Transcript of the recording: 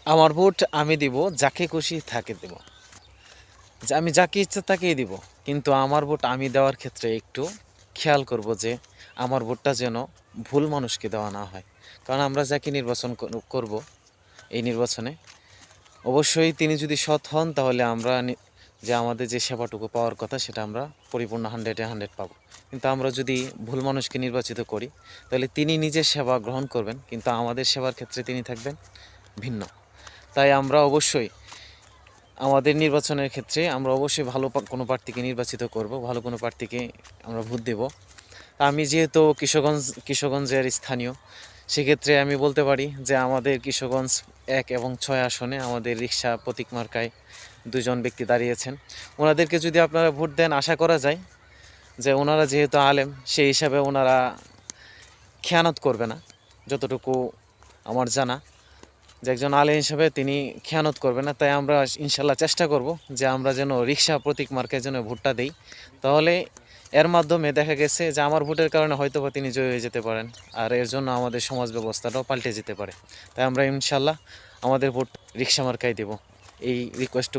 আমার ভোট আমি দিব, যাকে খুশি তাকে দেব। যে আমি যাকে ইচ্ছা তাকেই দিব, কিন্তু আমার ভোট আমি দেওয়ার ক্ষেত্রে একটু খেয়াল করব যে আমার ভোটটা যেন ভুল মানুষকে দেওয়া না হয়। কারণ আমরা যাকে নির্বাচন করব এই নির্বাচনে, অবশ্যই তিনি যদি সৎ হন তাহলে আমরা যে আমাদের যে সেবাটুকু পাওয়ার কথা সেটা আমরা পরিপূর্ণ 100-এ 100 পাবো। কিন্তু আমরা যদি ভুল মানুষকে নির্বাচিত করি তাহলে তিনি নিজের সেবা গ্রহণ করবেন, কিন্তু আমাদের সেবার ক্ষেত্রে তিনি থাকবেন ভিন্ন। তাই আমরা অবশ্যই আমাদের নির্বাচনের ক্ষেত্রে আমরা অবশ্যই ভালো কোনো প্রার্থীকে নির্বাচিত করব, ভালো কোনো প্রার্থীকে আমরা ভোট দেব। তা আমি যেহেতু কিশোরগঞ্জের স্থানীয়, সেক্ষেত্রে আমি বলতে পারি যে আমাদের কিশোরগঞ্জ 1 এবং 6 আসনে আমাদের রিকশা প্রতীক মার্কায় দুজন ব্যক্তি দাঁড়িয়েছেন। ওনাদেরকে যদি আপনারা ভোট দেন, আশা করা যায় যে ওনারা যেহেতু আলেম সেই হিসাবে ওনারা খেয়ানত করবে না। যতটুকু আমার জানা যে একজন আলেম হিসাবে তিনি খেয়ানত করবে না। তাই আমরা ইনশাল্লাহ চেষ্টা করব যে আমরা যেন রিকশা প্রতীক মার্কায় যেন ভোটটা দেই। তাহলে এর মাধ্যমে দেখা গেছে যে আমার ভোটের কারণে হয়তোবা তিনি জয়ী হয়ে যেতে পারেন, আর এর জন্য আমাদের সমাজ ব্যবস্থাটাও পাল্টে যেতে পারে। তাই আমরা ইনশাল্লাহ আমাদের ভোট রিকশা মার্কায় দেব, এই রিকোয়েস্ট